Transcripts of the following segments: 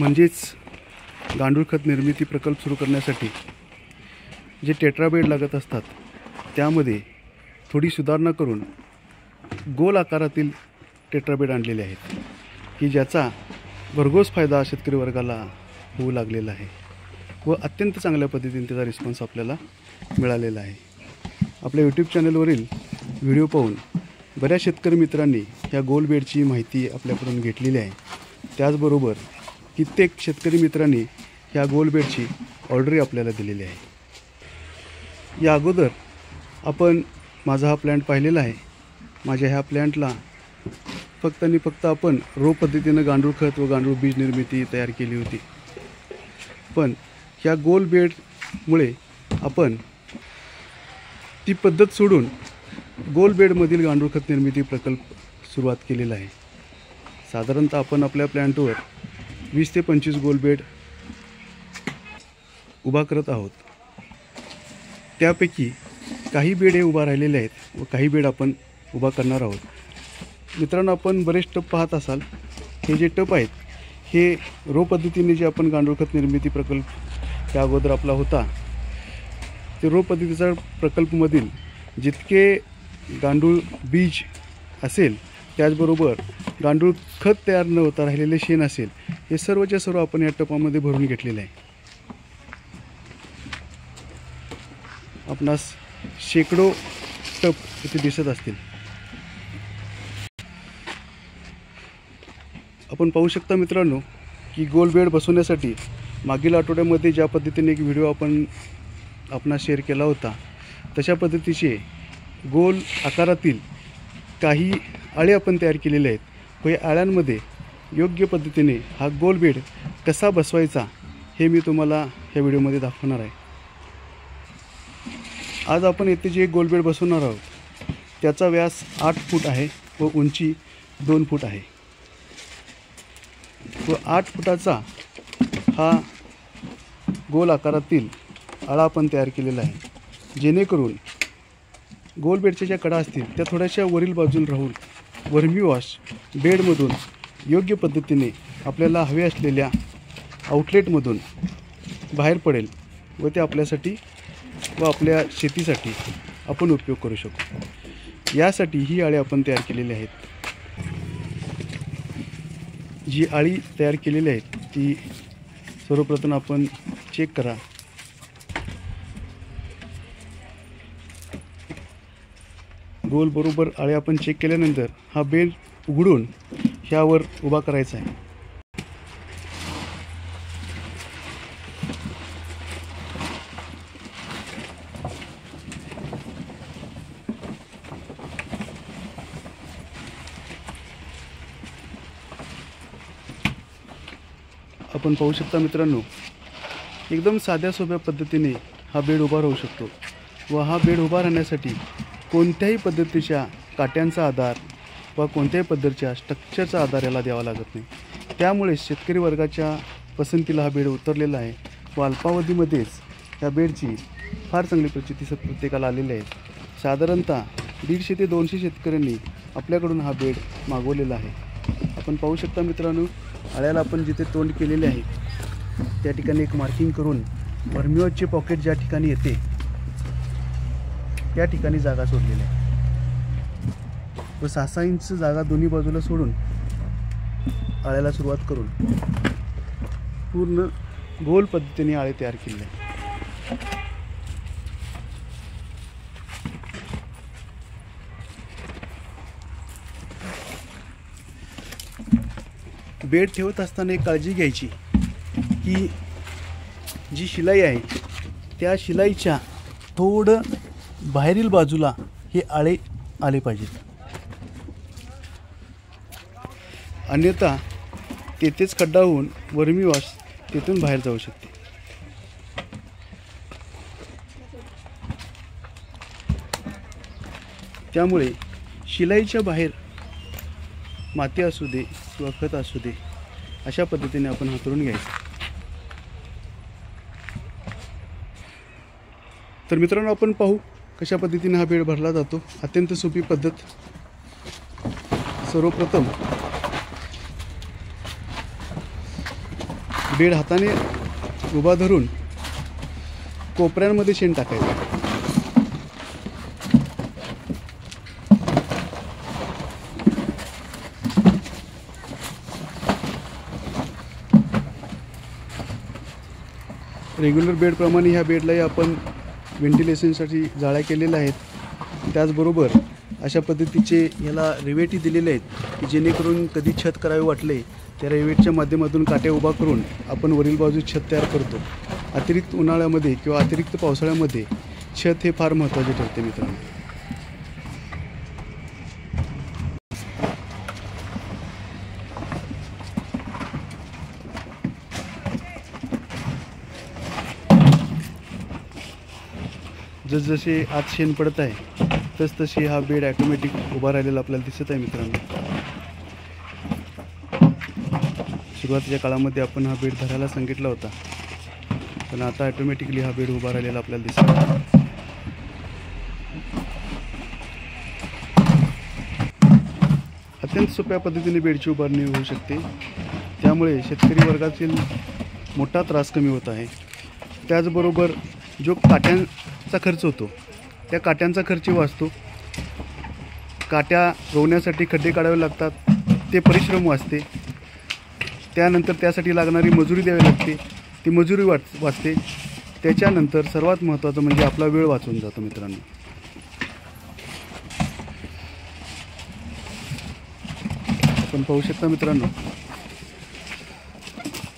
म्हणजेच गांडूळ खत निर्मिती प्रकल्प सुरू करण्यासाठी जे टेट्राबेड लागत असतात त्यामध्ये थोडी सुधारणा करून गोल आकारातील टेट्राबेड आणलेले आहेत की ज्याचा भरघोस फायदा शेतकरी वर्गाला होऊ लागलेला आहे व अत्यंत चांगल्या पद्धतीने त्याचा रिस्पॉन्स आपल्याला मिळालेला आहे। आपल्या यूट्यूब चॅनलवरील व्हिडिओ पाहून बऱ्याच शेतकरी मित्रांनी ह्या गोल बेडची माहिती आपल्याकडून घेतलेली आहे। त्याचबरोबर कित्येक शेतकरी मित्रांनी ह्या गोल बेडची ऑर्डरही आपल्याला दिलेली आहे। या अगोदर आपण माझा हा प्लॅन्ट पाहिलेला आहे। माझ्या ह्या प्लॅन्टला फक्त आणि फक्त आपण रो पद्धतीनं गांडूळ खत व गांडूळ बीज निर्मिती तयार केली होती, पण ह्या गोल बेडमुळे आपण ती पद्धत सोडून गोल बेडमधील गांडूळ खत निर्मिती प्रकल्प सुरुवात केलेला आहे। साधारणतः आपण आपल्या प्लॅन्टवर 20 ते 25 गोल बेड उभा करत आहोत। त्यापैकी काही बेड हे उभा राहिलेले आहेत व काही बेड आपण उभा करणार आहोत। मित्रांनो, आपण बरेच टप पाहत असाल। हे जे टप आहेत हे रो पद्धतीने जे आपण गांडूळ खत निर्मिती प्रकल्प त्या अगोदर आपला होता, ते रो पद्धतीचा प्रकल्पमधील जितके गांडूळ बीज असेल त्याचबरोबर गांडूळ खत तयार न होता राहिलेले शेण असेल, हे सर्वच्या सर्व आपण या टपामध्ये भरून घेतलेले आहे। आपणास शेकडो टप इथे दिसत असतील। आपण पाहू शकता मित्रांनो की गोल बेड बसवण्यासाठी मागील आठवड्यामध्ये ज्या पद्धतीने एक व्हिडिओ आपणास शेअर केला होता, तशा पद्धतीचे गोल आकारातील काही आळे आपण तयार केलेले आहेत व या आळ्यांमध्ये योग्य पद्धतीने हा गोल बेड कसा बसवायचा हे मी तुम्हाला या व्हिडिओमध्ये दाखवणार आहे। आज आपण येथे जे गोल बेड बसवणार आहोत त्याचा व्यास 8 फूट आहे व उंची 2 फूट आहे व 8 फुटाचा हा गोल आकारातील आळा आपण तयार केलेला आहे, जेणेकरून गोल बेडच्या ज्या कडा असतील त्या थोड्याशा वरील बाजूला राहून वर्मी वॉश बेडमधून योग्य पद्धतीने आपल्याला हवे असलेल्या आउटलेटमधून बाहेर पडेल व ते आपल्यासाठी व आपल्या शेतीसाठी आपण उपयोग करू शकू। यासाठी ही आळी आपण तयार केलेली आहेत। जी आळी तयार केलेली आहेत ती सर्वप्रथम आपण चेक करा। गोल बरोबर आळे आपण चेक केल्यानंतर हा बेड उघडून ह्यावर उभा करायचा आहे। आपण पाहू शकता मित्रांनो, एकदम साध्या सोप्या पद्धतीने हा बेड उभा राहू शकतो व हा बेड उभा राहण्यासाठी कोणत्याही पद्धतीच्या काट्यांचा आधार व कोणत्याही पद्धतीच्या स्ट्रक्चरचा आधार याला द्यावा लागत नाही। त्यामुळे शेतकरी वर्गाच्या पसंतीला हा बेड उतरलेला आहे व अल्पावधीमध्येच या बेडची फार चांगली प्रचिती प्रत्येकाला आलेली आहे। साधारणतः 150 ते 200 शेतकऱ्यांनी आपल्याकडून हा बेड मागवलेला आहे। आपण पाहू शकता मित्रांनो, आळ्याला आपण जिथे तोंड केलेले आहे त्या ठिकाणी एक मार्किंग करून वर्मीवॉशचे पॉकेट ज्या ठिकाणी येते त्या ठिकाणी जागा सोडलेली आहे व 6-6 इंच जागा दोन्ही बाजूला सोडून आळ्याला सुरुवात करून पूर्ण गोल पद्धतीने आळे तयार केले आहे। बेड ठेवत असताना एक काळजी घ्यायची की जी शिलाई आहे त्या शिलाईच्या थोडं बाहेरील बाजूला हे आळे आले पाहिजेत, अन्यथा तेथेच खड्डा होऊन वर्मी वॉश तेथून बाहेर जाऊ शकते। त्यामुळे शिलाईच्या बाहेर माती असू दे किंवा खत असू दे अशा पद्धतीने आपण हातरून घ्यायचं। तर मित्रांनो, आपण पाहू कशा पद्धतीने हा बेड भरला जातो। अत्यंत सोपी पद्धत। सर्वप्रथम बेड हाताने उभा धरून कोपऱ्यांमध्ये शेण टाकायचं. रेग्युलर बेडप्रमाणे ह्या बेडलाही आपण व्हेंटिलेशनसाठी जाळ्या केलेल्या आहेत. त्याचबरोबर अशा पद्धतीचे याला रिवेटी दिलेले आहेत की जेणेकरून कधी छत करावे वाटले त्या रिवेटच्या माध्यमातून काट्या उभा करून आपण वरील बाजू छत तयार करतो. अतिरिक्त उन्हाळ्यामध्ये किंवा अतिरिक्त पावसाळ्यामध्ये छत हे फार महत्त्वाचे ठरते मित्रांनो. जसजसे आत शेण पडत आहे तसतशी हा बेड ॲटोमॅटिक उभा राहिलेला आपल्याला दिसत आहे मित्रांनो. सुरुवातीच्या काळामध्ये आपण हा बेड धरायला सांगितला होता, पण आता ॲटोमॅटिकली हा बेड उभा राहिलेला आपल्याला दिसत आहे. अत्यंत सोप्या पद्धतीने बेडची उभारणी होऊ शकते. त्यामुळे शेतकरी वर्गातील मोठा त्रास कमी होत आहे. त्याचबरोबर जो काट्यांचा खर्च होतो त्या काट्यांचा खर्च वाचतो. काट्या रोवण्यासाठी खड्डे काढावे लागतात, ते परिश्रम वाचते. त्यानंतर त्यासाठी लागणारी मजुरी द्यावी लागते, ती मजुरी वाचते. त्याच्यानंतर सर्वात महत्त्वाचं म्हणजे आपला वेळ वाचून जातो मित्रांनो. आपण पाहू शकता मित्रांनो,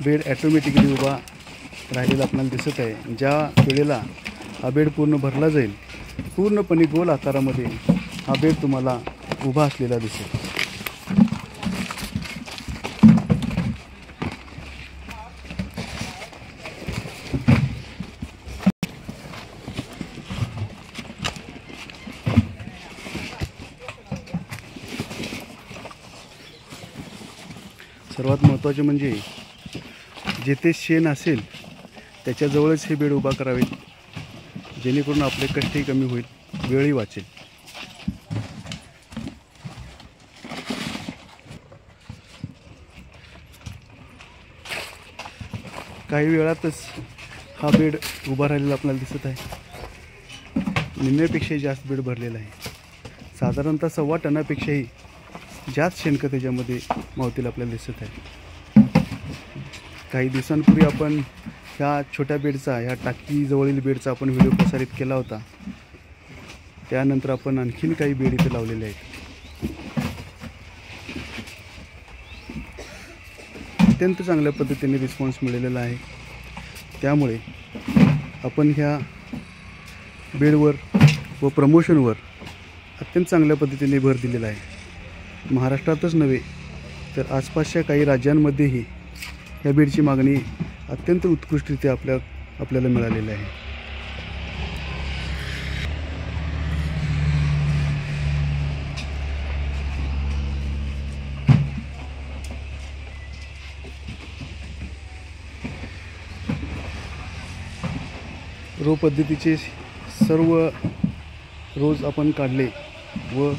बेड ॲटोमॅटिकली उभा राहिलेला आपल्याला दिसत आहे. ज्या वेळेला हा बेड पूर्ण भरला जाईल, पूर्णपणे गोल आकारामध्ये हा बेड तुम्हाला उभा असलेला दिसेल. सर्वात महत्त्वाचे म्हणजे जेथे शेण असेल त्याच्याजवळच हे बेड उभा करावेत, जेणेकरून आपले कष्टही कमी होईल, वेळही वाचेल. काही वेळातच हा बेड उभा राहिलेला आपल्याला दिसत आहे. निम्म्यापेक्षाही जास्त बेड भरलेला आहे. साधारणतः 1.25 टनापेक्षाही जास्त शेणखत त्याच्यामध्ये मावतील आपल्याला दिसत आहे. काही दिवसांपूर्वी आपण ह्या छोट्या बेडचा, ह्या टाकीजवळील बेडचा आपण व्हिडिओ प्रसारित केला होता. त्यानंतर आपण आणखीन काही बेड इथे लावलेले आहेत. अत्यंत चांगल्या पद्धतीने रिस्पॉन्स मिळालेला आहे. त्यामुळे आपण ह्या बेडवर व प्रमोशनवर अत्यंत चांगल्या पद्धतीने भर दिलेला आहे. महाराष्ट्रातच नव्हे तर आसपासच्या काही राज्यांमध्येही या बेडची मागणी अत्यंत उत्कृष्टरित्या आपल्याला मिळालेली आहे. रो पद्धतीचे सर्व रोज आपण काढले व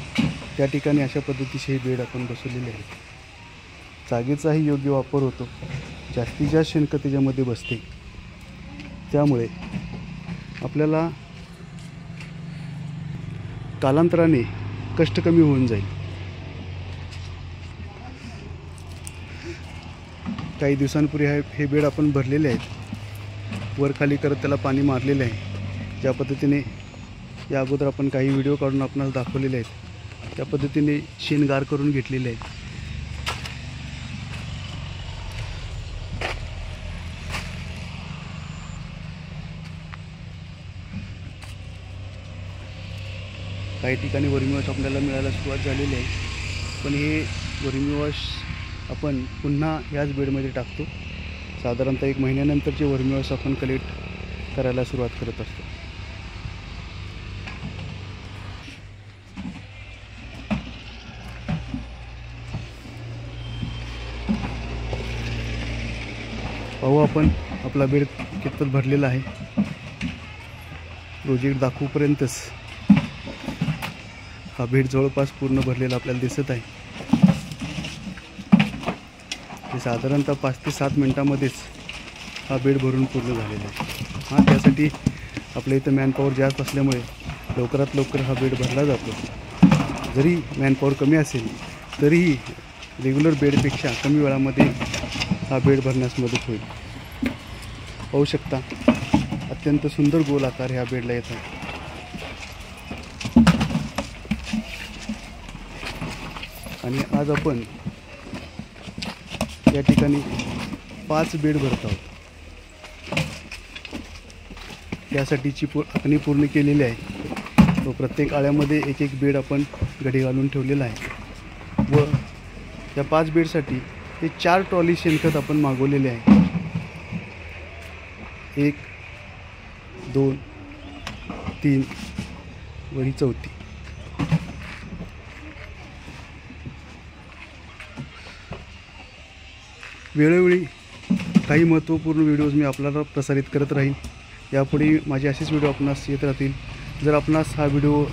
त्या ठिकाणी अशा पद्धतीचे हे बेड आपण बसवलेले आहेत. जागेचाही योग्य वापर होतो. जास्तीत जास्त शेणखत त्याच्यामध्ये बसते. त्यामुळे आपल्याला कालांतराने कष्ट कमी होऊन जाईल. काही दिवसांपूर्वी हे बेड आपण भरलेले आहेत. वर खाली करत त्याला पाणी मारलेले आहे. ज्या पद्धतीने या अगोदर आपण काही व्हिडिओ काढून आपणास दाखवलेले आहेत त्या पद्धतीने शेण गार करून घेतलेले आहेत. काही ठिकाणी वर्मीवॉश आपल्याला मिळायला सुरुवात झालेली आहे, पण हे वर्मीवॉश आपण पुन्हा याच बेडमध्ये टाकतो. साधारणतः 1 महिन्यानंतरचे वर्मीवॉश आपण कलेक्ट करायला सुरुवात करत असतो. पाहू आपण आपला बेड कितपत भरलेला आहे. प्रोजेक्ट दाखवूपर्यंतच हा बेड जवळपास पूर्ण भरलेला आपल्याला दिसत आहे. ते साधारणतः 5 ते 7 मिनिटांमध्येच हा बेड भरून पूर्ण झालेला आहे. हां, त्यासाठी आपल्या इथं मॅनपॉवर जास्त असल्यामुळे लवकरात लवकर हा बेड भरला जातो. जरी मॅनपॉवर कमी असेल तरीही रेग्युलर बेडपेक्षा कमी वेळामध्ये हा बेड भरण्यास मदत होईल. पाहू शकता, अत्यंत सुंदर गोल आकार ह्या बेडला येतात. आणि आज आपण या ठिकाणी 5 बेड भरत आहोत. त्यासाठीची आखणी पूर्ण केलेली आहे व प्रत्येक आळ्यामध्ये एक एक बेड आपण घडी घालून ठेवलेला आहे. व या 5 बेडसाठी हे 4 ट्रॉली शेणखत आपण मागवलेले आहे. 1, 2, 3 व ही 4थी. वेळोवेळी काही महत्त्वपूर्ण व्हिडिओज मी आपल्याला प्रसारित करत राहीन. यापुढे माझे असेच व्हिडिओ आपणास येत राहतील. जर आपणास हा व्हिडिओ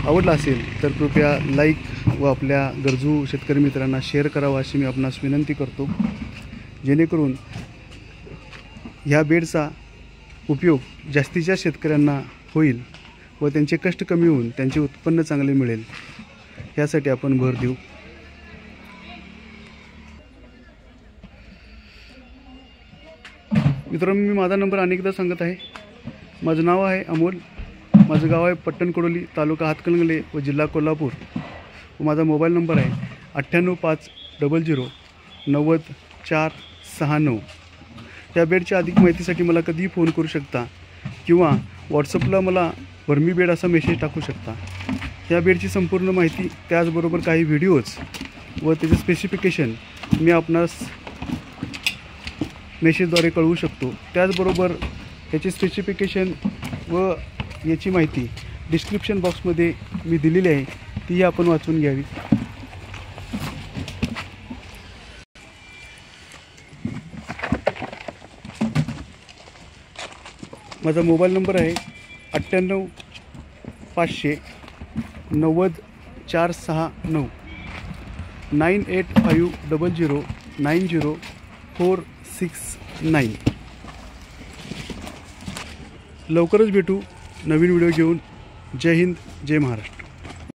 आवडला असेल तर कृपया लाईक व आपल्या गरजू शेतकरी मित्रांना शेअर करावा अशी मी आपणास विनंती करतो, जेणेकरून ह्या बेडचा उपयोग जास्तीच्या शेतकऱ्यांना होईल व त्यांचे कष्ट कमी होऊन त्यांचे उत्पन्न चांगले मिळेल, यासाठी आपण भर देऊ. मित्रांनो, मी माझा नंबर अनेकदा सांगत आहे. माझं नाव आहे अमोल. माझं गाव आहे पट्टणकडोली, तालुका हातकणंगले व जिल्हा कोल्हापूर. व माझा मोबाईल नंबर आहे 9850090469. या बेडच्या अधिक माहितीसाठी मला कधीही फोन करू शकता किंवा व्हॉट्सअपला मला वर्मी बेड असा मेसेज टाकू शकता. या बेडची संपूर्ण माहिती त्याचबरोबर काही व्हिडिओज व त्याचे स्पेसिफिकेशन मी आपणास मेसेजद्वारे कळवू शकतो. त्याचबरोबर याचे स्पेसिफिकेशन व याची माहिती डिस्क्रिप्शन बॉक्समध्ये मी दिलेली आहे, तीही आपण वाचून घ्यावी. माझा मोबाईल नंबर आहे 9850090469 9850090469. लवकरच भेटू नवीन व्हिडिओ घेऊन. जय हिंद, जय महाराष्ट्र.